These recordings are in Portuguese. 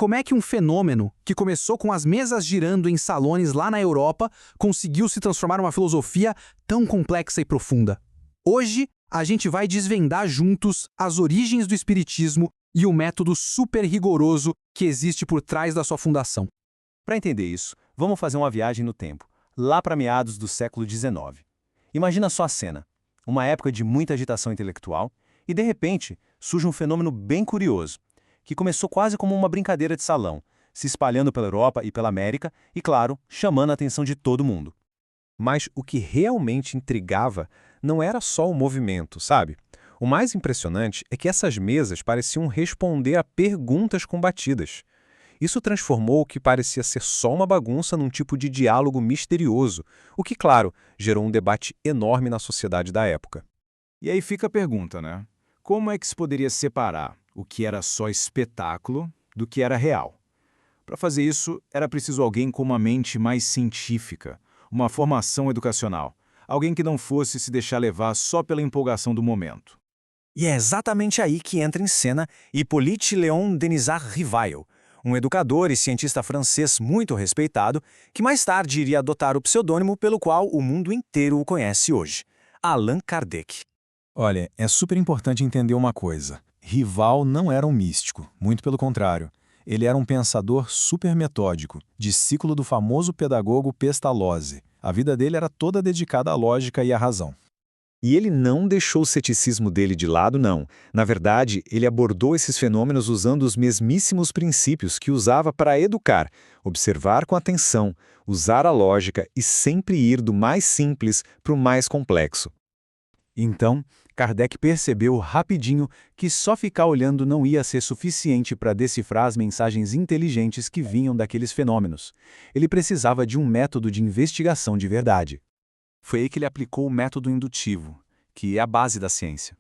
como é que um fenômeno que começou com as mesas girando em salões lá na Europa conseguiu se transformar numa filosofia tão complexa e profunda. Hoje, a gente vai desvendar juntos as origens do espiritismo e o método super rigoroso que existe por trás da sua fundação. Para entender isso, vamos fazer uma viagem no tempo, lá para meados do século XIX. Imagina só a cena, uma época de muita agitação intelectual, e de repente surge um fenômeno bem curioso, que começou quase como uma brincadeira de salão, se espalhando pela Europa e pela América e, claro, chamando a atenção de todo mundo. Mas o que realmente intrigava não era só o movimento, sabe? O mais impressionante é que essas mesas pareciam responder a perguntas combatidas. Isso transformou o que parecia ser só uma bagunça num tipo de diálogo misterioso, o que, claro, gerou um debate enorme na sociedade da época. E aí fica a pergunta, né? Como é que se poderia separar o que era só espetáculo do que era real? Para fazer isso, era preciso alguém com uma mente mais científica, uma formação educacional, alguém que não fosse se deixar levar só pela empolgação do momento. E é exatamente aí que entra em cena Hippolyte Léon Denisard Rivail, um educador e cientista francês muito respeitado, que mais tarde iria adotar o pseudônimo pelo qual o mundo inteiro o conhece hoje, Allan Kardec. Olha, é super importante entender uma coisa. Rival não era um místico, muito pelo contrário. Ele era um pensador super metódico, discípulo do famoso pedagogo Pestalozzi. A vida dele era toda dedicada à lógica e à razão. E ele não deixou o ceticismo dele de lado, não. Na verdade, ele abordou esses fenômenos usando os mesmíssimos princípios que usava para educar, observar com atenção, usar a lógica e sempre ir do mais simples para o mais complexo. Então, Kardec percebeu rapidinho que só ficar olhando não ia ser suficiente para decifrar as mensagens inteligentes que vinham daqueles fenômenos. Ele precisava de um método de investigação de verdade. Foi aí que ele aplicou o método indutivo, que é a base da ciência.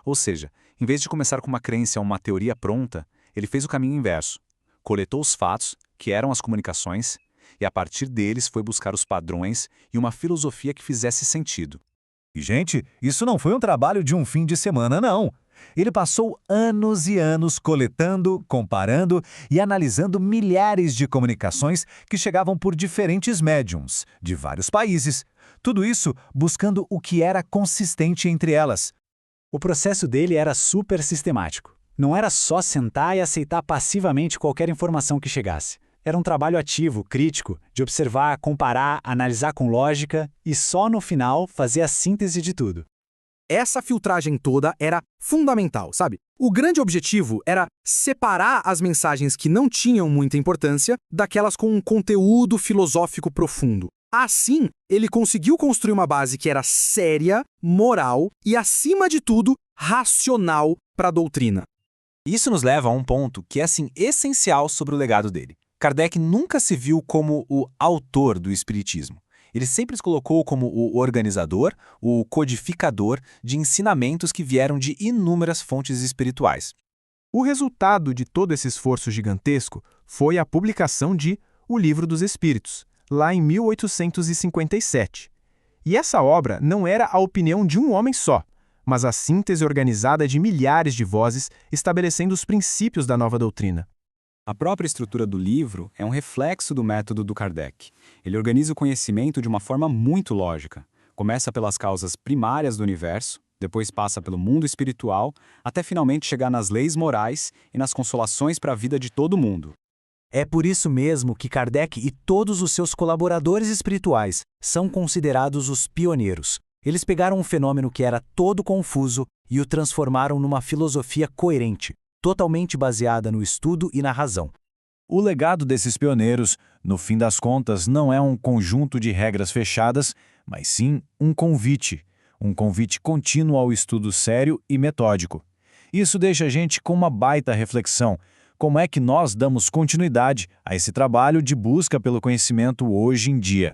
Ou seja, em vez de começar com uma crença ou uma teoria pronta, ele fez o caminho inverso. Coletou os fatos, que eram as comunicações, e a partir deles foi buscar os padrões e uma filosofia que fizesse sentido. E, gente, isso não foi um trabalho de um fim de semana, não. Ele passou anos e anos coletando, comparando e analisando milhares de comunicações que chegavam por diferentes médiums, de vários países. Tudo isso buscando o que era consistente entre elas. O processo dele era super sistemático. Não era só sentar e aceitar passivamente qualquer informação que chegasse. Era um trabalho ativo, crítico, de observar, comparar, analisar com lógica e só no final fazer a síntese de tudo. Essa filtragem toda era fundamental, sabe? O grande objetivo era separar as mensagens que não tinham muita importância daquelas com um conteúdo filosófico profundo. Assim, ele conseguiu construir uma base que era séria, moral e, acima de tudo, racional para a doutrina. Isso nos leva a um ponto que é, assim, essencial sobre o legado dele. Kardec nunca se viu como o autor do espiritismo. Ele sempre se colocou como o organizador, o codificador de ensinamentos que vieram de inúmeras fontes espirituais. O resultado de todo esse esforço gigantesco foi a publicação de O Livro dos Espíritos, lá em 1857. E essa obra não era a opinião de um homem só, mas a síntese organizada de milhares de vozes estabelecendo os princípios da nova doutrina. A própria estrutura do livro é um reflexo do método do Kardec. Ele organiza o conhecimento de uma forma muito lógica. Começa pelas causas primárias do universo, depois passa pelo mundo espiritual, até finalmente chegar nas leis morais e nas consolações para a vida de todo mundo. É por isso mesmo que Kardec e todos os seus colaboradores espirituais são considerados os pioneiros. Eles pegaram um fenômeno que era todo confuso e o transformaram numa filosofia coerente, totalmente baseada no estudo e na razão. O legado desses pioneiros, no fim das contas, não é um conjunto de regras fechadas, mas sim um convite contínuo ao estudo sério e metódico. Isso deixa a gente com uma baita reflexão. Como é que nós damos continuidade a esse trabalho de busca pelo conhecimento hoje em dia?